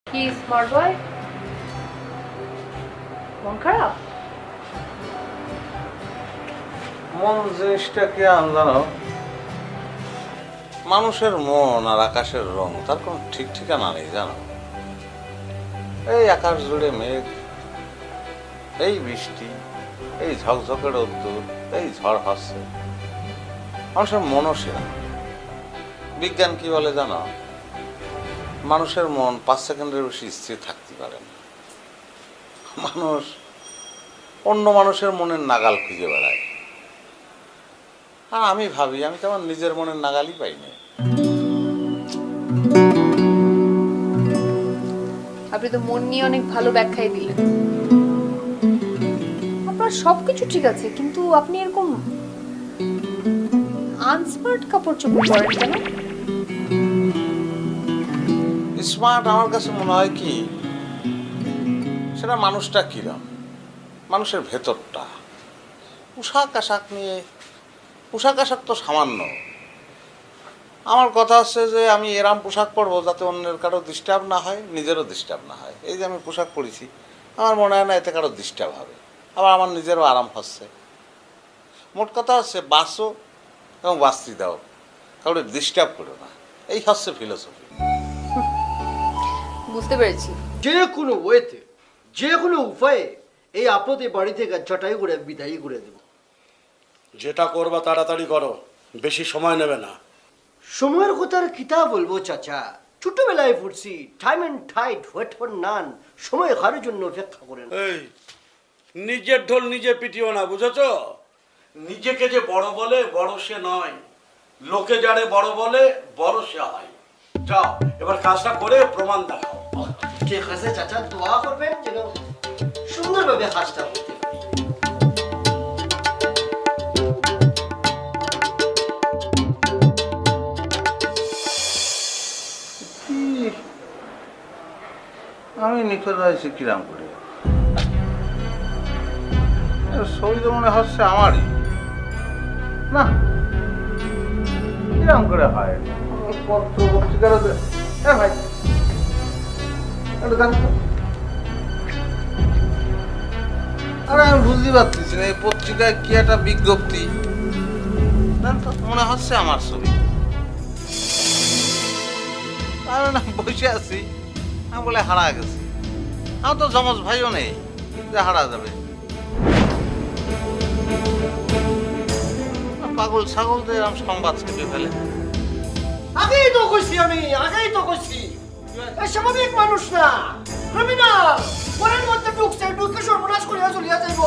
কি স্মার্ট বয়, মন খারাপ? মন জিনিসটা কি জানো, মানুষের মন আর আকাশের রং তার কোনো ঠিক ঠিকানা নেই জানো। এই আকাশ জুড়ে মেঘ, এই বৃষ্টি, এই ঝকঝকে রোদ্দুর, এই ঝড় হচ্ছে, মানুষের মনও সেরা। বিজ্ঞান কি বলে জানো, মানুষের মন 5 সেকেন্ডের বেশি স্থির থাকতে পারে না। মানুষ অন্য মানুষের মনের নাগাল খুঁজে বেড়ায়, আর আমি ভাবি আমি তো আমার নিজের মনের নাগালই পাইনি। আপনি তো মন নিয়ে অনেক ভালো ব্যাখ্যাই দিলেন। আপনার সবকিছু ঠিক আছে, কিন্তু আপনি এরকম আনস্মার্ট কাপড় চোপড় পরেন কেন? স্মার্ট আমার কাছে মনে হয় কি, সেটা মানুষটা কিরম, মানুষের ভেতরটা। পোশাক আশাক তো সামান্য। আমার কথা হচ্ছে যে আমি এরম পোশাক পরবো যাতে অন্যের কারো ডিস্টার্ব না হয়, নিজেরও ডিস্টার্ব না হয়। এই যে আমি পোশাক পরেছি, আমার মনে হয় না এতে কারো ডিস্টার্ব হবে, আবার আমার নিজেরও আরাম হচ্ছে। মোট কথা হচ্ছে বাঁচো এবং বাঁচতে দাও, কারো ডিস্টার্ব করো না, এই হচ্ছে ফিলোসফি। বুঝতে পেরেছি, যে কোনো ওয়েতে, যে কোনো উপায়ে এই আপদে বাড়ি থেকে চটাই করে বিদায়ী করে দেব। যেটা করবা তাড়াতাড়ি করো, বেশি সময় নেবে না। সময়ের কথা আর কিতা বলবো চাচা, ছোটবেলায় পড়ছি time and tide wait for none, সময় কারোর জন্য অপেক্ষা করেন। এই নিজের ঢোল নিজে পিটিও না, বুঝেছো? নিজেকে যে বড় বলে বড় সে নয়, লোকে যারে বড় বলে বড় সে হয়। যাও এবার কাজটা করে প্রমাণ দেখাও। ঠিক আছে চাচা, দোয়া করবেন যেন সুন্দরভাবে কাজটা করতে পারি। আমি নিখোঁজ হয়েছি কিরাম করে? শরীর মনে হচ্ছে আমারই না, কিরাম করে হয়? পত্র পত্রিকারও হ্যাঁ ভাই, একটু দেখ তো। আরে আমি বুঝতে পারতেছি না এই পত্রিকায় কি একটা বিজ্ঞপ্তি, দেন তো, মনে হচ্ছে আমার ছবি। আমি না বসে আছি, আমি বলে হারা গেছি। আমার তো জমজ ভাইও নেই যে হারা যাবে। পাগল ছাগল তো এরকম সংবাদ ছেপে ফেলে। আগেই তো কইছি আমি, আগেই তো কইছি স্বাভাবিক মানুষ না, ক্রিমিনাল। পরের মধ্যে ঢুকছে, ঢুকে সর্বনাশ করিয়া চলিয়া যাইব।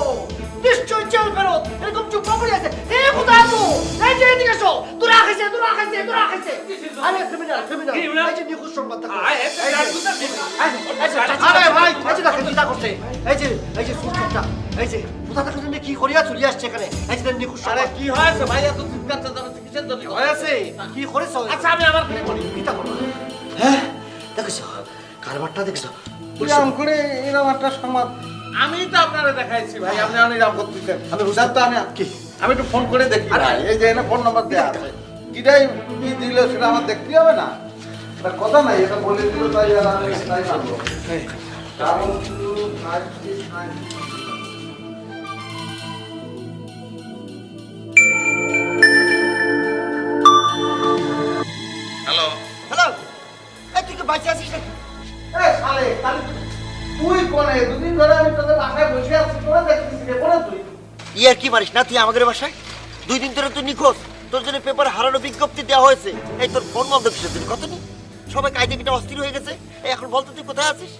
নিশ্চয় জেল ফেরত, এরকম চুপ করে আছে। এ কোথায় আছো? এই যে এদিকে এসো। তোরা খাইছে, তোরা খাইছে, তোরা খাইছে। আরে ক্রিমিনাল, ক্রিমিনাল। এই যে নিখোঁজ সংবাদ থাকে। আরে ভাই, এই যে দেখেন কিটা করছে। এই যে সুরটা, এই যে কোথা থেকে জানি কি করিয়া চলিয়া আসছে এখানে। এই যে নিখোঁজ সংবাদ। আরে কি হয়েছে ভাই, এত চিৎকার চেঁচামেচি কিসের জন্য হয়েছে? কি করেছো? আচ্ছা আমি আবার কি করি? কিটা করো? হ্যাঁ দেখেছো, কারবারটা দেখেছো? এরকম করে এরকম একটা সংবাদ আমি তো আপনারে দেখাইছি ভাই, আপনি এরকম করতেছেন। আমি বুঝলাম তো, আমি একটু ফোন করে দেখি ভাই। এই যে এখানে ফোন নাম্বার দেওয়া আছে, কিটাই কি দিল সেটা আমার দেখতে হবে না? এটা কথা নাই, এটা বলে দিল তাই আর আমি তাই মানবো। হ্যালো হ্যালো, এই তুই কি বাঁচে আছিস নাকি? এ শালে, তাহলে তুই কোনে? দুদিন ধরে আমি তোদের বাসায় বসে আছি, তোরা দেখতেছিস কে? কোনে তুই? ইয়ার কি মারিস না তুই আমাদের বাসায়? 2 দিন ধরে তুই নিখোঁজ, তোর জন্য পেপারে হারানো বিজ্ঞপ্তি দেওয়া হয়েছে। এই তোর ফোন বন্ধ কিসের জন্য কত নি? সবাই কায়দে কিটা অস্থির হয়ে গেছে। এই এখন বলতো তুই কোথায় আছিস?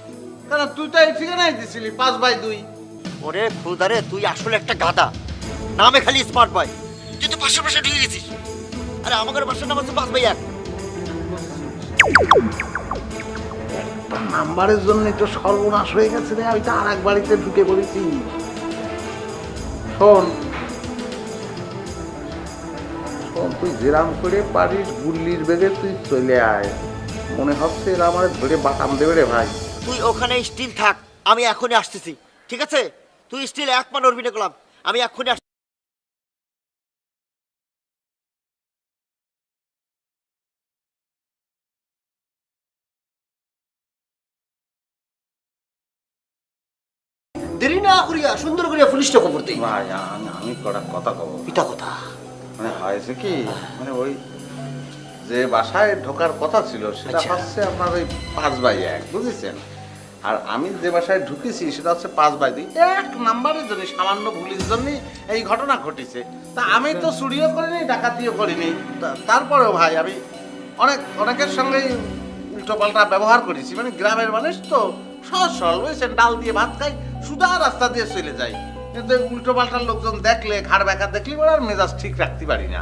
কারণ তুই তো এই ঠিকানায় দিছিলি 5/2। ওরে খুলদারে, তুই আসলে একটা গাধা। নামে খালি স্মার্ট বয়, তুই তো পাশে পাশে ঢুকে গেছিস। আরে আমাদের বাসার নাম হচ্ছে 5/1। নাম্বারের জন্য তো সর্বনাশ হয়ে গেছে রে, আমি তো আর এক বাড়িতে ঢুকে পড়েছি। শোন শোন, তুই যেরাম করে পারিস গুল্লির বেগে তুই চলে আয়। মনে হচ্ছে এরা আমার ধরে বাটাম দেবে রে ভাই। তুই ওখানে স্টিল থাক, আমি এখনই আসতেছি, ঠিক আছে? তুই স্টিল এক পা নড়বি না গোলাম, আমি এখনই আসছি। দেরি না করিয়া সুন্দর করিয়া পুলিশটা খবর দেই। ভাই আমি কটা কথা কব। পিতা কথা মানে হয়েছে কি, মানে ওই যে বাসায় ঢোকার কথা ছিল সেটা হচ্ছে আপনার ওই 5/1, বুঝেছেন? আর আমি যে বাসায় ঢুকেছি সেটা হচ্ছে 5/2। এক নাম্বারের জন্য, সামান্য ভুলের জন্য এই ঘটনা ঘটেছে। তা আমি তো চুরিও করিনি, ডাকাতিও করিনি। তারপরেও ভাই আমি অনেকের সঙ্গেই উল্টো পাল্টা ব্যবহার করেছি। মানে গ্রামের মানুষ তো সহজ সরল, বুঝছেন? ডাল দিয়ে ভাত খাই, সুদা রাস্তা দিয়ে চলে যায়। কিন্তু উল্টো পাল্টার লোকজন দেখলে, ঘাড় ব্যাকা দেখলে ওরা আর মেজাজ ঠিক রাখতে পারি না।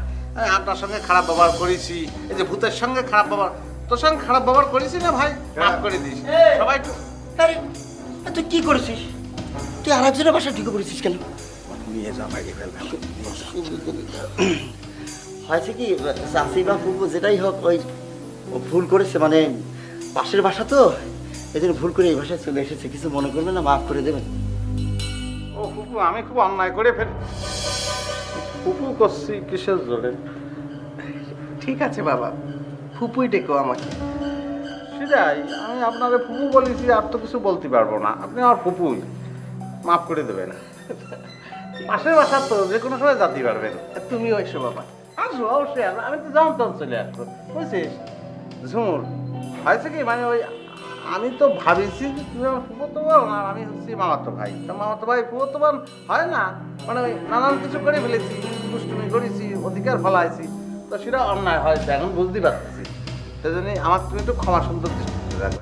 আপনার সঙ্গে খারাপ ব্যবহার করেছি, এই যে ভূতের সঙ্গে খারাপ ব্যবহার, তোর সঙ্গে খারাপ ব্যবহার করেছি না ভাই? মাফ করে দিস সবাই। আরে তুই কি করেছিস? তুই আর একজনের বাসায় ঢুকে পড়েছিস কেন? নিয়ে যা বাইরে ফেলবে। হয়েছে কি, চাষি বা ফুফু যেটাই হোক, ওই ভুল করেছে, মানে পাশের বাসা তো, এই জন্য ভুল করে এই বাসায় চলে এসেছে। কিছু মনে করবেন না, মাফ করে দেবেন। ও ফুফু, আমি খুব অন্যায় করে ফেলি। ফুফু করছি কিসের জোরে? ঠিক আছে বাবা, ফুপুই ডেকো আমাকে। সেটাই, আমি আপনারে ফুফু বলেছি, আর তো কিছু বলতে পারবো না। আপনি আমার ফুপুই, মাফ করে দেবেন। পাশের বাসা তো, যে কোনো সময় যেতে পারবেন। তুমিও এসো বাবা। আসবো অবশ্যই, আমি তো যেমন তখন চলে আসবো, বুঝছিস? ঝুমুর হয়েছে কি, মানে ওই আমি তো ভাবিছি যে তুমি আমার ফুফতো বোন আর আমি হচ্ছি মামাতো ভাই। তো মামাতো ভাই ফুফতো বোন হয় না, মানে ওই নানান কিছু করে ফেলেছি, দুষ্টুমি করেছি, অধিকার ফলাইছি, তো সেটা অন্যায় হয়তো এখন বুঝতে পারতেছি। সেই জন্যই আমার তুমি একটু ক্ষমা সুন্দর দৃষ্টি